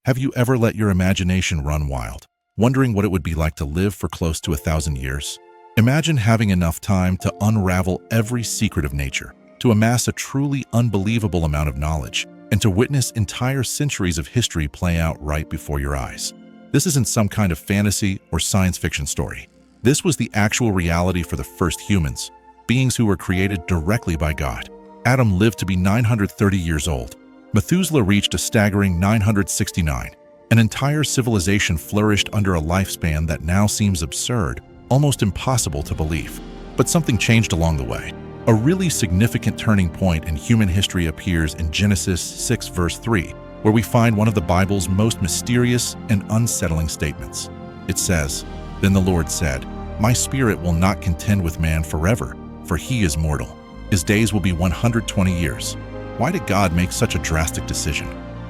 Have you ever let your imagination run wild, wondering what it would be like to live for close to 1,000 years? Imagine having enough time to unravel every secret of nature, to amass a truly unbelievable amount of knowledge, and to witness entire centuries of history play out right before your eyes. This isn't some kind of fantasy or science fiction story. This was the actual reality for the first humans, beings who were created directly by God. Adam lived to be 930 years old. Methuselah reached a staggering 969. An entire civilization flourished under a lifespan that now seems absurd, almost impossible to believe. But something changed along the way. A really significant turning point in human history appears in Genesis 6 verse 3, where we find one of the Bible's most mysterious and unsettling statements. It says, "Then the Lord said, My spirit will not contend with man forever, for he is mortal. His days will be 120 years. Why did God make such a drastic decision?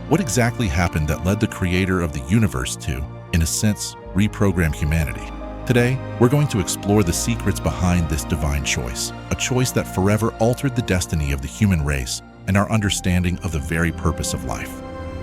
What exactly happened that led the creator of the universe to, in a sense, reprogram humanity? Today, we're going to explore the secrets behind this divine choice, a choice that forever altered the destiny of the human race and our understanding of the very purpose of life.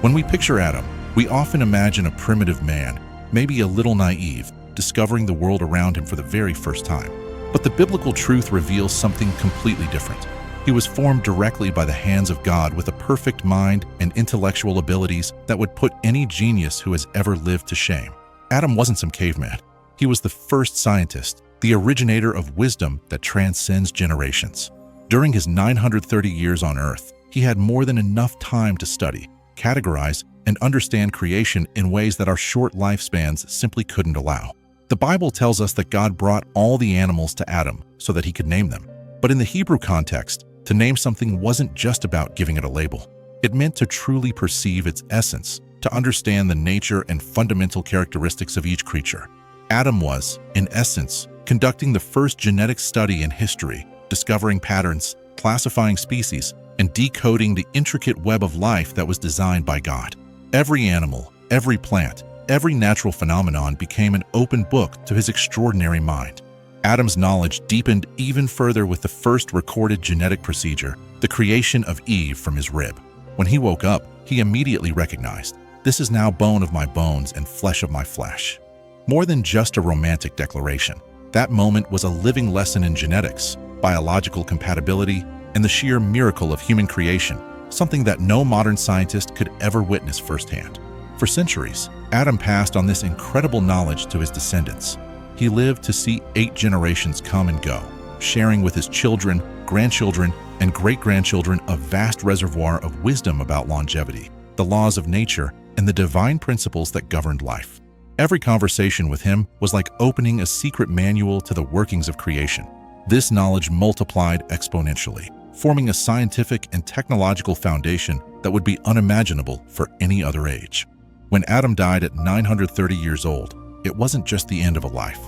When we picture Adam, we often imagine a primitive man, maybe a little naive, discovering the world around him for the very first time. But the biblical truth reveals something completely different. He was formed directly by the hands of God with a perfect mind and intellectual abilities that would put any genius who has ever lived to shame. Adam wasn't some caveman. He was the first scientist, the originator of wisdom that transcends generations. During his 930 years on Earth, he had more than enough time to study, categorize, and understand creation in ways that our short lifespans simply couldn't allow. The Bible tells us that God brought all the animals to Adam so that he could name them. But in the Hebrew context, to name something wasn't just about giving it a label. It meant to truly perceive its essence, to understand the nature and fundamental characteristics of each creature. Adam was, in essence, conducting the first genetic study in history, discovering patterns, classifying species, and decoding the intricate web of life that was designed by God. Every animal, every plant, every natural phenomenon became an open book to his extraordinary mind. Adam's knowledge deepened even further with the first recorded genetic procedure, the creation of Eve from his rib. When he woke up, he immediately recognized, "This is now bone of my bones and flesh of my flesh." More than just a romantic declaration, that moment was a living lesson in genetics, biological compatibility, and the sheer miracle of human creation, something that no modern scientist could ever witness firsthand. For centuries, Adam passed on this incredible knowledge to his descendants. He lived to see 8 generations come and go, sharing with his children, grandchildren, and great-grandchildren a vast reservoir of wisdom about longevity, the laws of nature, and the divine principles that governed life. Every conversation with him was like opening a secret manual to the workings of creation. This knowledge multiplied exponentially, forming a scientific and technological foundation that would be unimaginable for any other age. When Adam died at 930 years old, it wasn't just the end of a life.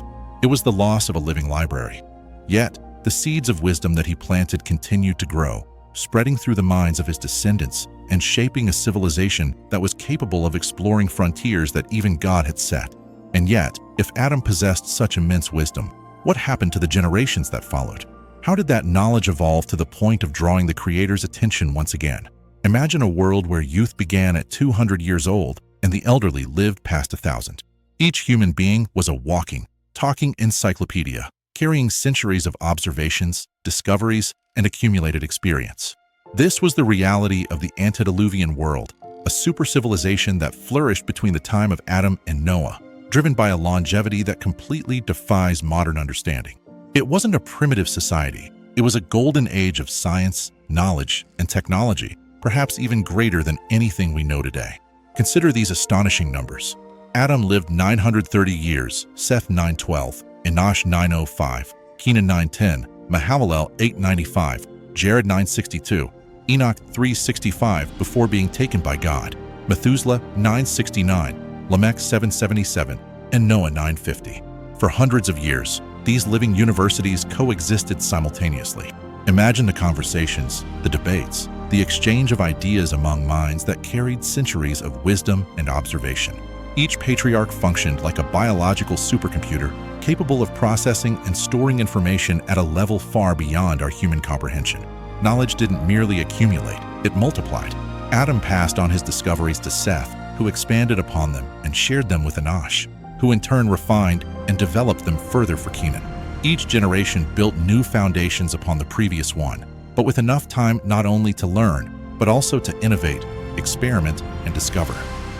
It was the loss of a living library. Yet, the seeds of wisdom that he planted continued to grow, spreading through the minds of his descendants and shaping a civilization that was capable of exploring frontiers that even God had set. And yet, if Adam possessed such immense wisdom, what happened to the generations that followed? How did that knowledge evolve to the point of drawing the Creator's attention once again? Imagine a world where youth began at 200 years old and the elderly lived past 1,000. Each human being was a walking, talking encyclopedia, carrying centuries of observations, discoveries, and accumulated experience. This was the reality of the antediluvian world, a super civilization that flourished between the time of Adam and Noah, driven by a longevity that completely defies modern understanding. It wasn't a primitive society. It was a golden age of science, knowledge, and technology, perhaps even greater than anything we know today. Consider these astonishing numbers. Adam lived 930 years, Seth 912, Enosh 905, Kenan 910, Mahalalel 895, Jared 962, Enoch 365 before being taken by God, Methuselah 969, Lamech 777, and Noah 950. For hundreds of years, these living universities coexisted simultaneously. Imagine the conversations, the debates, the exchange of ideas among minds that carried centuries of wisdom and observation. Each patriarch functioned like a biological supercomputer, capable of processing and storing information at a level far beyond our human comprehension. Knowledge didn't merely accumulate, it multiplied. Adam passed on his discoveries to Seth, who expanded upon them and shared them with Enosh, who in turn refined and developed them further for Kenan. Each generation built new foundations upon the previous one, but with enough time not only to learn, but also to innovate, experiment, and discover.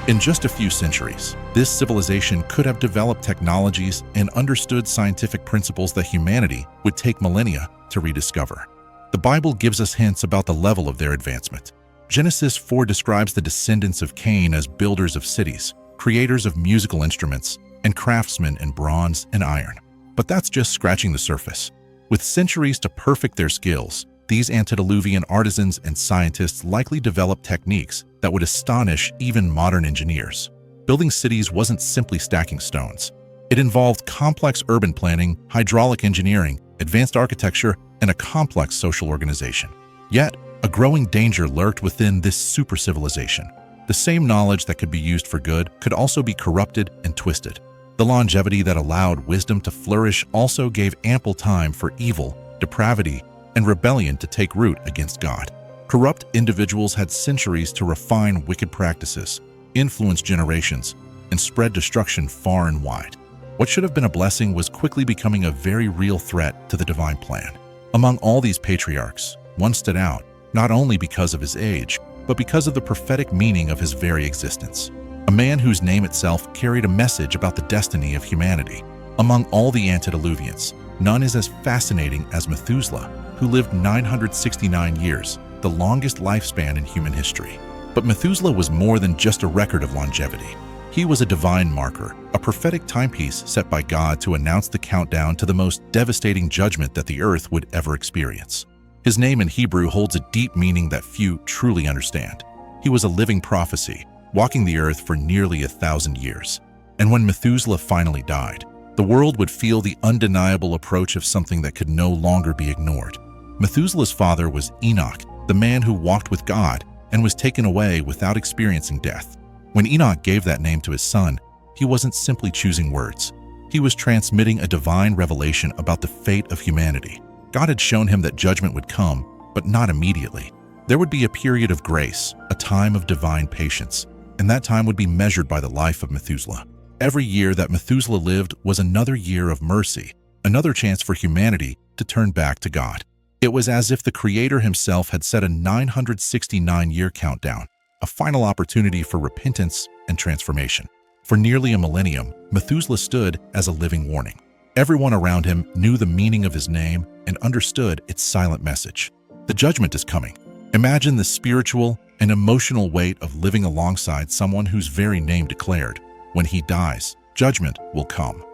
In just a few centuries, this civilization could have developed technologies and understood scientific principles that humanity would take millennia to rediscover. The Bible gives us hints about the level of their advancement. Genesis 4 describes the descendants of Cain as builders of cities, creators of musical instruments, and craftsmen in bronze and iron. But that's just scratching the surface. With centuries to perfect their skills, these antediluvian artisans and scientists likely developed techniques that would astonish even modern engineers. Building cities wasn't simply stacking stones. It involved complex urban planning, hydraulic engineering, advanced architecture, and a complex social organization. Yet, a growing danger lurked within this super civilization. The same knowledge that could be used for good could also be corrupted and twisted. The longevity that allowed wisdom to flourish also gave ample time for evil, depravity, and rebellion to take root against God. Corrupt individuals had centuries to refine wicked practices, influence generations, and spread destruction far and wide. What should have been a blessing was quickly becoming a very real threat to the divine plan. Among all these patriarchs, one stood out, not only because of his age, but because of the prophetic meaning of his very existence. A man whose name itself carried a message about the destiny of humanity. Among all the antediluvians, none is as fascinating as Methuselah, who lived 969 years, the longest lifespan in human history. But Methuselah was more than just a record of longevity. He was a divine marker, a prophetic timepiece set by God to announce the countdown to the most devastating judgment that the earth would ever experience. His name in Hebrew holds a deep meaning that few truly understand. He was a living prophecy, walking the earth for nearly 1,000 years. And when Methuselah finally died, the world would feel the undeniable approach of something that could no longer be ignored. Methuselah's father was Enoch, the man who walked with God and was taken away without experiencing death. When Enoch gave that name to his son, he wasn't simply choosing words. He was transmitting a divine revelation about the fate of humanity. God had shown him that judgment would come, but not immediately. There would be a period of grace, a time of divine patience, and that time would be measured by the life of Methuselah. Every year that Methuselah lived was another year of mercy, another chance for humanity to turn back to God. It was as if the Creator himself had set a 969-year countdown, a final opportunity for repentance and transformation. For nearly a millennium, Methuselah stood as a living warning. Everyone around him knew the meaning of his name and understood its silent message. The judgment is coming. Imagine the spiritual and emotional weight of living alongside someone whose very name declared, when he dies, judgment will come.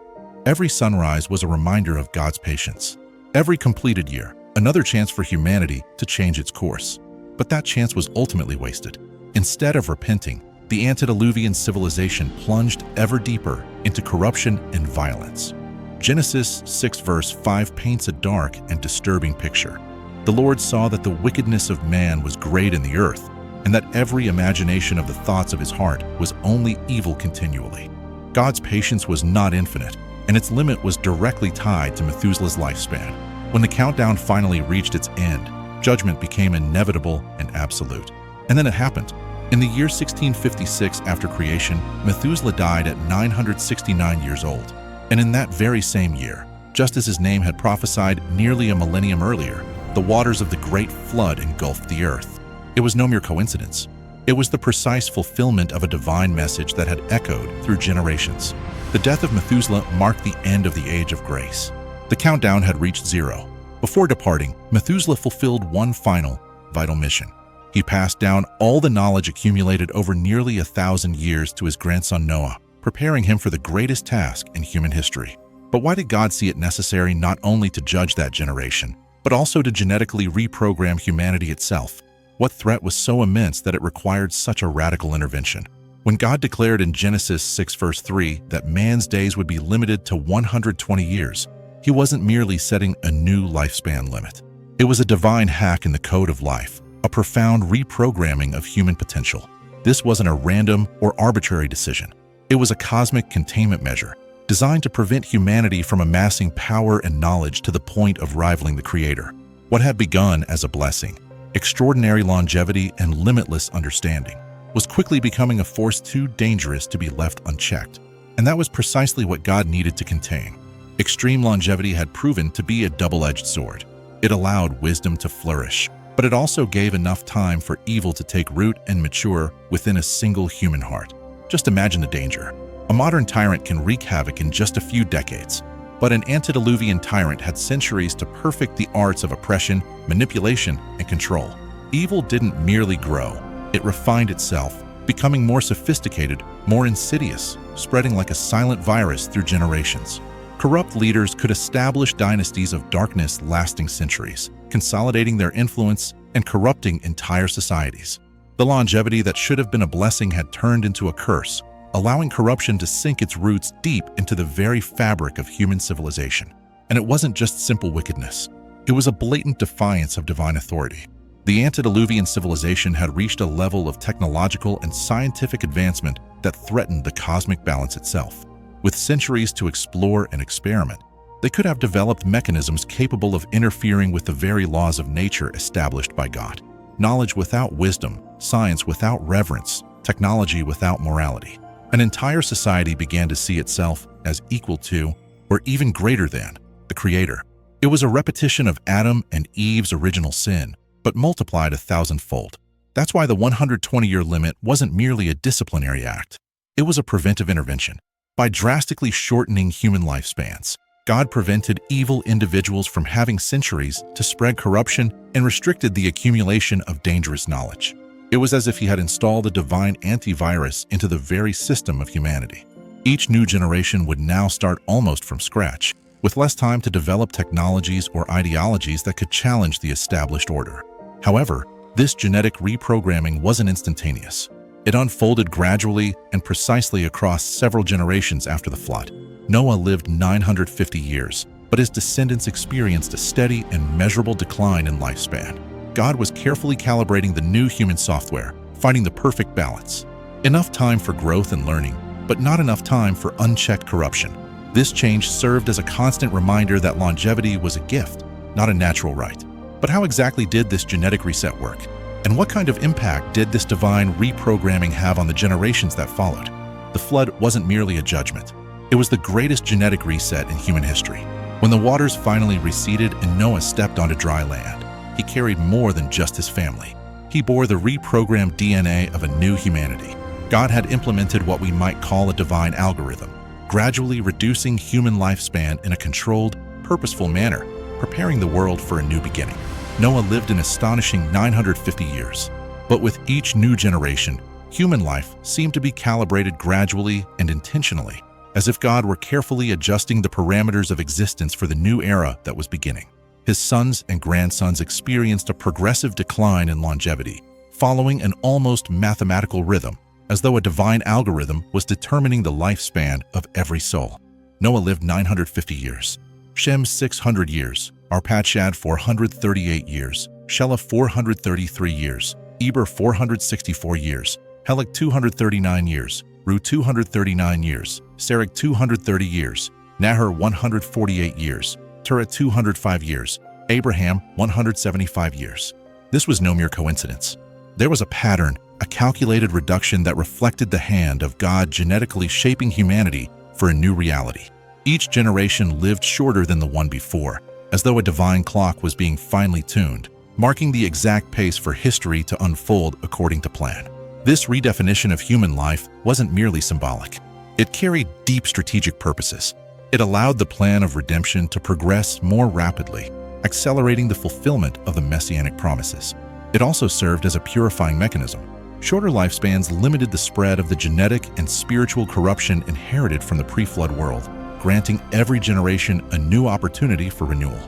Every sunrise was a reminder of God's patience. Every completed year, another chance for humanity to change its course. But that chance was ultimately wasted. Instead of repenting, the antediluvian civilization plunged ever deeper into corruption and violence. Genesis 6 verse 5 paints a dark and disturbing picture. The Lord saw that the wickedness of man was great in the earth, and that every imagination of the thoughts of his heart was only evil continually. God's patience was not infinite, and its limit was directly tied to Methuselah's lifespan. When the countdown finally reached its end, judgment became inevitable and absolute. And then it happened. In the year 1656 after creation, Methuselah died at 969 years old. And in that very same year, just as his name had prophesied nearly a millennium earlier, the waters of the Great Flood engulfed the earth. It was no mere coincidence. It was the precise fulfillment of a divine message that had echoed through generations. The death of Methuselah marked the end of the age of grace. The countdown had reached zero. Before departing, Methuselah fulfilled one final, vital mission. He passed down all the knowledge accumulated over nearly 1,000 years to his grandson Noah, preparing him for the greatest task in human history. But why did God see it necessary not only to judge that generation, but also to genetically reprogram humanity itself? What threat was so immense that it required such a radical intervention? When God declared in Genesis 6 verse 3 that man's days would be limited to 120 years, he wasn't merely setting a new lifespan limit. It was a divine hack in the code of life, a profound reprogramming of human potential. This wasn't a random or arbitrary decision. It was a cosmic containment measure, designed to prevent humanity from amassing power and knowledge to the point of rivaling the Creator. What had begun as a blessing, extraordinary longevity, and limitless understanding, was quickly becoming a force too dangerous to be left unchecked. And that was precisely what God needed to contain. Extreme longevity had proven to be a double-edged sword. It allowed wisdom to flourish, but it also gave enough time for evil to take root and mature within a single human heart. Just imagine the danger. A modern tyrant can wreak havoc in just a few decades, but an antediluvian tyrant had centuries to perfect the arts of oppression, manipulation, and control. Evil didn't merely grow, it refined itself, becoming more sophisticated, more insidious, spreading like a silent virus through generations. Corrupt leaders could establish dynasties of darkness lasting centuries, consolidating their influence and corrupting entire societies. The longevity that should have been a blessing had turned into a curse, allowing corruption to sink its roots deep into the very fabric of human civilization. And it wasn't just simple wickedness. It was a blatant defiance of divine authority. The antediluvian civilization had reached a level of technological and scientific advancement that threatened the cosmic balance itself. With centuries to explore and experiment, they could have developed mechanisms capable of interfering with the very laws of nature established by God. Knowledge without wisdom, science without reverence, technology without morality. An entire society began to see itself as equal to, or even greater than, the Creator. It was a repetition of Adam and Eve's original sin, but multiplied 1,000-fold. That's why the 120-year limit wasn't merely a disciplinary act. It was a preventive intervention. By drastically shortening human lifespans, God prevented evil individuals from having centuries to spread corruption and restricted the accumulation of dangerous knowledge. It was as if he had installed a divine antivirus into the very system of humanity. Each new generation would now start almost from scratch, with less time to develop technologies or ideologies that could challenge the established order. However, this genetic reprogramming wasn't instantaneous. It unfolded gradually and precisely across several generations after the flood. Noah lived 950 years, but his descendants experienced a steady and measurable decline in lifespan. God was carefully calibrating the new human software, finding the perfect balance. Enough time for growth and learning, but not enough time for unchecked corruption. This change served as a constant reminder that longevity was a gift, not a natural right. But how exactly did this genetic reset work? And what kind of impact did this divine reprogramming have on the generations that followed? The flood wasn't merely a judgment. It was the greatest genetic reset in human history. When the waters finally receded and Noah stepped onto dry land, he carried more than just his family. He bore the reprogrammed DNA of a new humanity. God had implemented what we might call a divine algorithm, gradually reducing human lifespan in a controlled, purposeful manner, preparing the world for a new beginning. Noah lived an astonishing 950 years, but with each new generation, human life seemed to be calibrated gradually and intentionally, as if God were carefully adjusting the parameters of existence for the new era that was beginning. His sons and grandsons experienced a progressive decline in longevity, following an almost mathematical rhythm, as though a divine algorithm was determining the lifespan of every soul. Noah lived 950 years, Shem 600 years, Arpachshad 438 years, Shelah 433 years, Eber 464 years, Helek 239 years, Ru 239 years, Serach 230 years, Nahor 148 years, Terah 205 years, Abraham 175 years. This was no mere coincidence. There was a pattern, a calculated reduction that reflected the hand of God genetically shaping humanity for a new reality. Each generation lived shorter than the one before, as though a divine clock was being finely tuned, marking the exact pace for history to unfold according to plan. This redefinition of human life wasn't merely symbolic. It carried deep strategic purposes. It allowed the plan of redemption to progress more rapidly, accelerating the fulfillment of the Messianic promises. It also served as a purifying mechanism. Shorter lifespans limited the spread of the genetic and spiritual corruption inherited from the pre-flood world, granting every generation a new opportunity for renewal.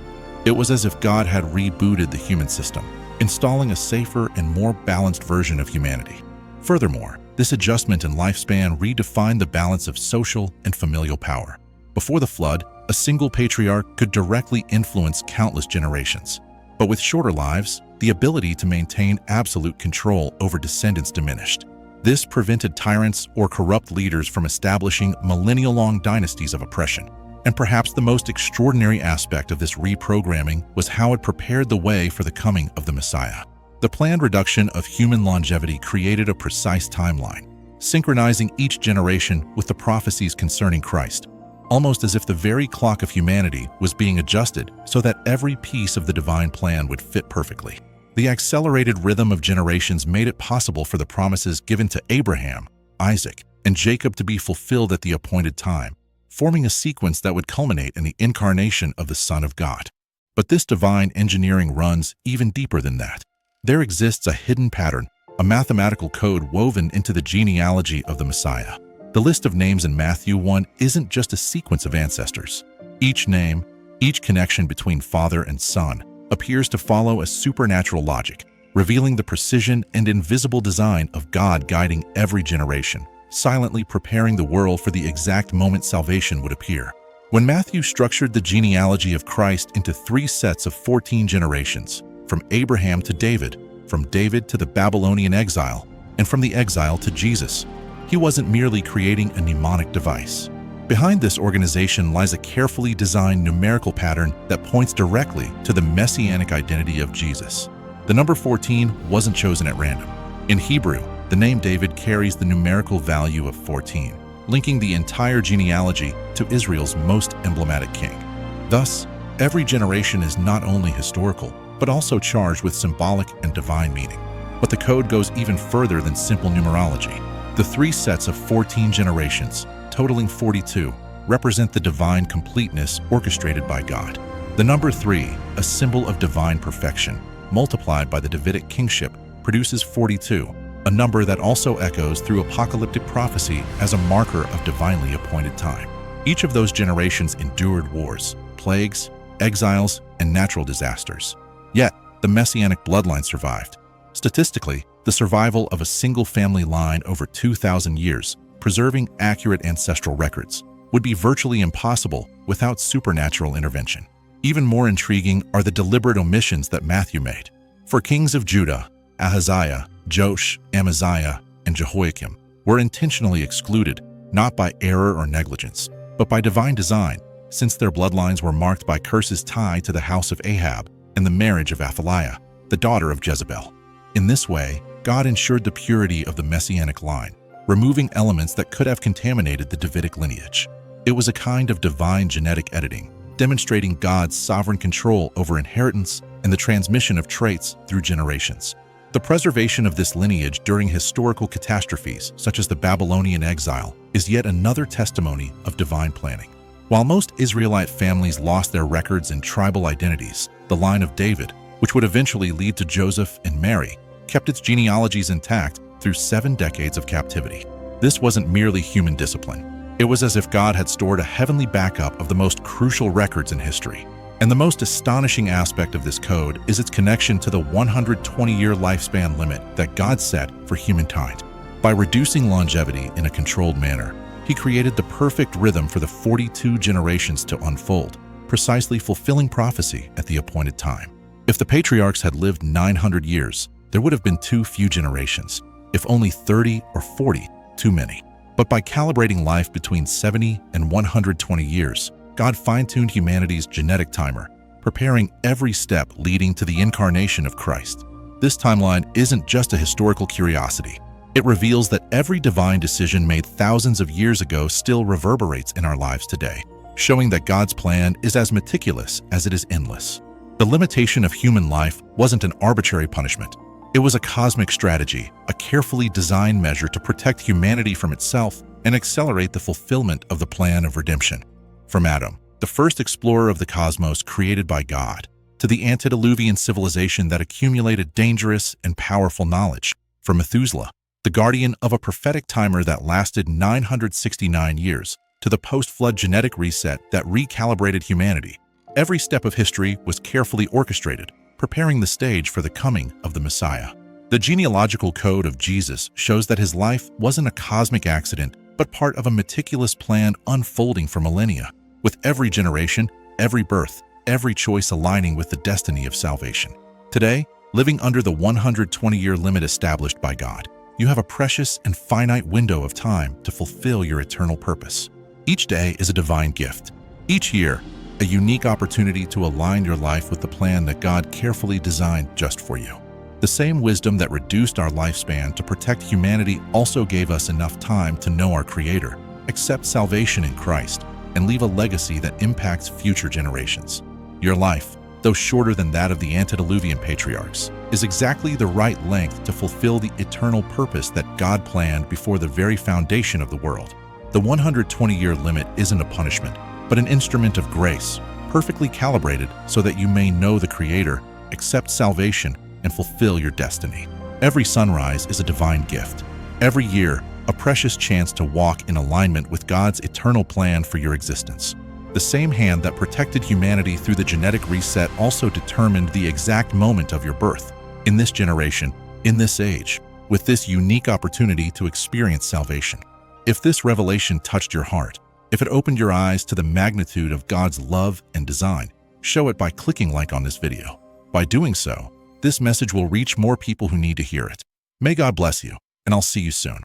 It was as if God had rebooted the human system, installing a safer and more balanced version of humanity. Furthermore, this adjustment in lifespan redefined the balance of social and familial power. Before the flood, a single patriarch could directly influence countless generations. But with shorter lives, the ability to maintain absolute control over descendants diminished. This prevented tyrants or corrupt leaders from establishing millennial-long dynasties of oppression. And perhaps the most extraordinary aspect of this reprogramming was how it prepared the way for the coming of the Messiah. The planned reduction of human longevity created a precise timeline, synchronizing each generation with the prophecies concerning Christ, almost as if the very clock of humanity was being adjusted so that every piece of the divine plan would fit perfectly. The accelerated rhythm of generations made it possible for the promises given to Abraham, Isaac, and Jacob to be fulfilled at the appointed time, forming a sequence that would culminate in the incarnation of the Son of God. But this divine engineering runs even deeper than that. There exists a hidden pattern, a mathematical code woven into the genealogy of the Messiah. The list of names in Matthew 1 isn't just a sequence of ancestors. Each name, each connection between father and son, appears to follow a supernatural logic, revealing the precision and invisible design of God guiding every generation, silently preparing the world for the exact moment salvation would appear. When Matthew structured the genealogy of Christ into 3 sets of 14 generations, from Abraham to David, from David to the Babylonian exile, and from the exile to Jesus, he wasn't merely creating a mnemonic device. Behind this organization lies a carefully designed numerical pattern that points directly to the Messianic identity of Jesus. The number 14 wasn't chosen at random. In Hebrew, the name David carries the numerical value of 14, linking the entire genealogy to Israel's most emblematic king. Thus, every generation is not only historical, but also charged with symbolic and divine meaning. But the code goes even further than simple numerology. The 3 sets of 14 generations, totaling 42, represent the divine completeness orchestrated by God. The number 3, a symbol of divine perfection, multiplied by the Davidic kingship, produces 42, a number that also echoes through apocalyptic prophecy as a marker of divinely appointed time. Each of those generations endured wars, plagues, exiles, and natural disasters. Yet, the Messianic bloodline survived. Statistically, the survival of a single family line over 2,000 years, preserving accurate ancestral records, would be virtually impossible without supernatural intervention. Even more intriguing are the deliberate omissions that Matthew made. For kings of Judah, Ahaziah, Joash, Amaziah, and Jehoiakim were intentionally excluded, not by error or negligence, but by divine design, since their bloodlines were marked by curses tied to the house of Ahab and the marriage of Athaliah, the daughter of Jezebel. In this way, God ensured the purity of the Messianic line, removing elements that could have contaminated the Davidic lineage. It was a kind of divine genetic editing, demonstrating God's sovereign control over inheritance and the transmission of traits through generations. The preservation of this lineage during historical catastrophes, such as the Babylonian exile, is yet another testimony of divine planning. While most Israelite families lost their records and tribal identities, the line of David, which would eventually lead to Joseph and Mary, kept its genealogies intact through 7 decades of captivity. This wasn't merely human discipline. It was as if God had stored a heavenly backup of the most crucial records in history. And the most astonishing aspect of this code is its connection to the 120-year lifespan limit that God set for humankind. By reducing longevity in a controlled manner, He created the perfect rhythm for the 42 generations to unfold, precisely fulfilling prophecy at the appointed time. If the patriarchs had lived 900 years, there would have been too few generations. If only 30 or 40, too many. But by calibrating life between 70 and 120 years, God fine-tuned humanity's genetic timer, preparing every step leading to the incarnation of Christ. This timeline isn't just a historical curiosity. It reveals that every divine decision made thousands of years ago still reverberates in our lives today, showing that God's plan is as meticulous as it is endless. The limitation of human life wasn't an arbitrary punishment. It was a cosmic strategy, a carefully designed measure to protect humanity from itself and accelerate the fulfillment of the plan of redemption. From Adam, the first explorer of the cosmos created by God, to the antediluvian civilization that accumulated dangerous and powerful knowledge, from Methuselah, the guardian of a prophetic timer that lasted 969 years, to the post-flood genetic reset that recalibrated humanity. Every step of history was carefully orchestrated, preparing the stage for the coming of the Messiah. The genealogical code of Jesus shows that his life wasn't a cosmic accident, but part of a meticulous plan unfolding for millennia, with every generation, every birth, every choice aligning with the destiny of salvation. Today, living under the 120-year limit established by God, you have a precious and finite window of time to fulfill your eternal purpose. Each day is a divine gift. Each year, a unique opportunity to align your life with the plan that God carefully designed just for you. The same wisdom that reduced our lifespan to protect humanity also gave us enough time to know our Creator, accept salvation in Christ, and leave a legacy that impacts future generations. Your life, though shorter than that of the antediluvian patriarchs, is exactly the right length to fulfill the eternal purpose that God planned before the very foundation of the world. The 120-year limit isn't a punishment, but an instrument of grace, perfectly calibrated so that you may know the Creator, accept salvation, and fulfill your destiny. Every sunrise is a divine gift. Every year, a precious chance to walk in alignment with God's eternal plan for your existence. The same hand that protected humanity through the genetic reset also determined the exact moment of your birth. In this generation, in this age, with this unique opportunity to experience salvation. If this revelation touched your heart, if it opened your eyes to the magnitude of God's love and design, show it by clicking like on this video. By doing so, this message will reach more people who need to hear it. May God bless you, and I'll see you soon.